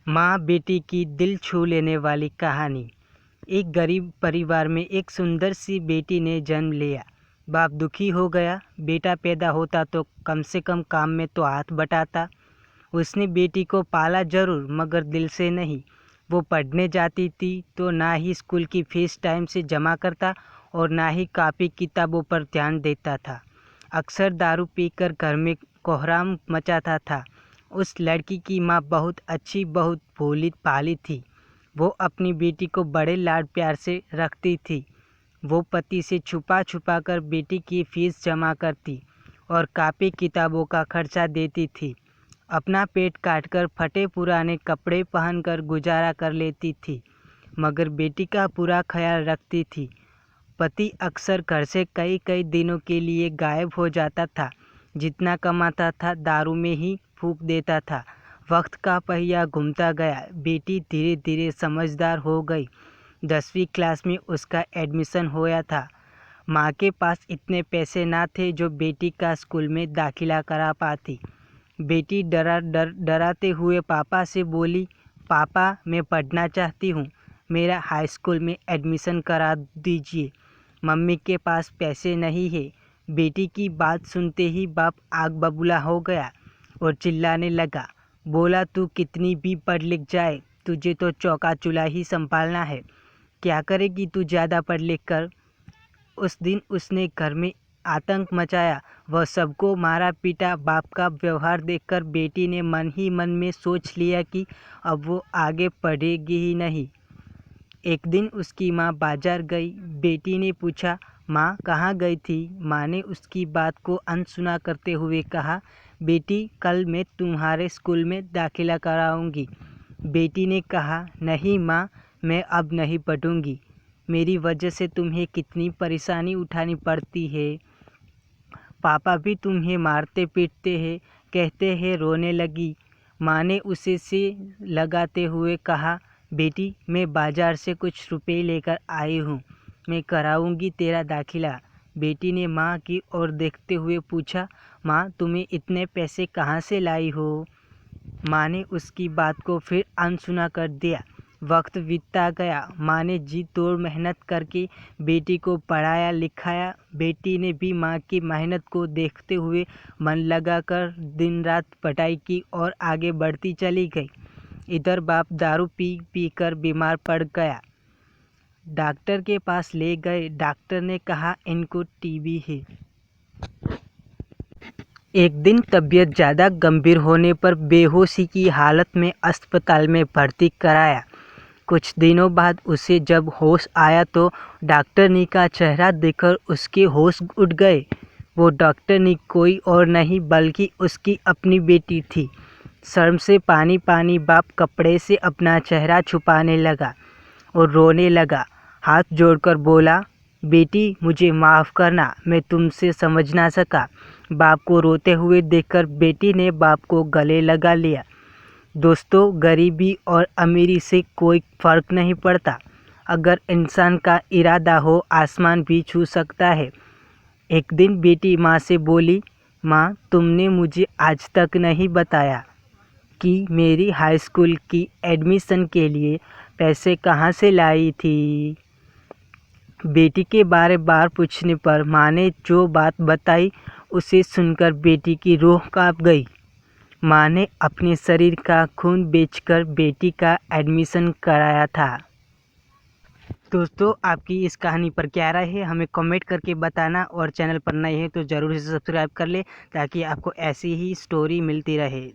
माँ बेटी की दिल छू लेने वाली कहानी। एक गरीब परिवार में एक सुंदर सी बेटी ने जन्म लिया। बाप दुखी हो गया। बेटा पैदा होता तो कम से कम काम में तो हाथ बटाता। उसने बेटी को पाला जरूर, मगर दिल से नहीं। वो पढ़ने जाती थी तो ना ही स्कूल की फीस टाइम से जमा करता और ना ही कापी किताबों पर ध्यान देता था। अक्सर दारू पीकर घर में कोहराम मचाता था। उस लड़की की माँ बहुत अच्छी, बहुत भोली भाली थी। वो अपनी बेटी को बड़े लाड प्यार से रखती थी। वो पति से छुपा छुपा कर बेटी की फीस जमा करती और कापी किताबों का खर्चा देती थी। अपना पेट काटकर फटे पुराने कपड़े पहनकर गुजारा कर लेती थी, मगर बेटी का पूरा ख्याल रखती थी। पति अक्सर घर से कई कई दिनों के लिए गायब हो जाता था। जितना कमाता था दारू में ही फूंक देता था। वक्त का पहिया घूमता गया। बेटी धीरे धीरे समझदार हो गई। 10वीं क्लास में उसका एडमिशन होया था। माँ के पास इतने पैसे ना थे जो बेटी का स्कूल में दाखिला करा पाती। बेटी डराते हुए पापा से बोली, पापा मैं पढ़ना चाहती हूँ, मेरा हाई स्कूल में एडमिशन करा दीजिए। मम्मी के पास पैसे नहीं है। बेटी की बात सुनते ही बाप आग बबूला हो गया और चिल्लाने लगा। बोला, तू कितनी भी पढ़ लिख जाए, तुझे तो चौका चूल्हा ही संभालना है। क्या करेगी तू ज़्यादा पढ़ लिख कर। उस दिन उसने घर में आतंक मचाया। वह सबको मारा पीटा। बाप का व्यवहार देखकर बेटी ने मन ही मन में सोच लिया कि अब वो आगे पढ़ेगी ही नहीं। एक दिन उसकी माँ बाजार गई। बेटी ने पूछा, माँ कहाँ गई थी। माँ ने उसकी बात को अनसुना करते हुए कहा, बेटी कल मैं तुम्हारे स्कूल में दाखिला कराऊंगी। बेटी ने कहा, नहीं माँ, मैं अब नहीं पढ़ूंगी। मेरी वजह से तुम्हें कितनी परेशानी उठानी पड़ती है। पापा भी तुम्हें मारते पीटते हैं, कहते हैं। रोने लगी। माँ ने उसे से लगाते हुए कहा, बेटी मैं बाजार से कुछ रुपए लेकर आई हूँ, मैं कराऊंगी तेरा दाखिला। बेटी ने माँ की ओर देखते हुए पूछा, माँ तुम्हें इतने पैसे कहाँ से लाई हो। माँ ने उसकी बात को फिर अनसुना कर दिया। वक्त बीतता गया। माँ ने जी तोड़ मेहनत करके बेटी को पढ़ाया लिखाया। बेटी ने भी माँ की मेहनत को देखते हुए मन लगाकर दिन रात पढ़ाई की और आगे बढ़ती चली गई। इधर बाप दारू पी पी कर बीमार पड़ गया। डॉक्टर के पास ले गए। डॉक्टर ने कहा, इनको टीबी है। एक दिन तबीयत ज़्यादा गंभीर होने पर बेहोशी की हालत में अस्पताल में भर्ती कराया। कुछ दिनों बाद उसे जब होश आया तो डॉक्टरनी का चेहरा देखकर उसके होश उड़ गए। वो डॉक्टरनी कोई और नहीं बल्कि उसकी अपनी बेटी थी। शर्म से पानी पानी बाप कपड़े से अपना चेहरा छुपाने लगा और रोने लगा। हाथ जोड़कर बोला, बेटी मुझे माफ़ करना, मैं तुमसे समझ ना सका। बाप को रोते हुए देखकर बेटी ने बाप को गले लगा लिया। दोस्तों, गरीबी और अमीरी से कोई फ़र्क नहीं पड़ता। अगर इंसान का इरादा हो आसमान भी छू सकता है। एक दिन बेटी माँ से बोली, माँ तुमने मुझे आज तक नहीं बताया कि मेरी हाई स्कूल की एडमिशन के लिए पैसे कहाँ से लाई थी। बेटी के बार बार पूछने पर माँ ने जो बात बताई उसे सुनकर बेटी की रूह कांप गई। माँ ने अपने शरीर का खून बेचकर बेटी का एडमिशन कराया था। दोस्तों, आपकी इस कहानी पर क्या राय है हमें कमेंट करके बताना, और चैनल पर नए हैं तो ज़रूर इसे सब्सक्राइब कर ले ताकि आपको ऐसी ही स्टोरी मिलती रहे।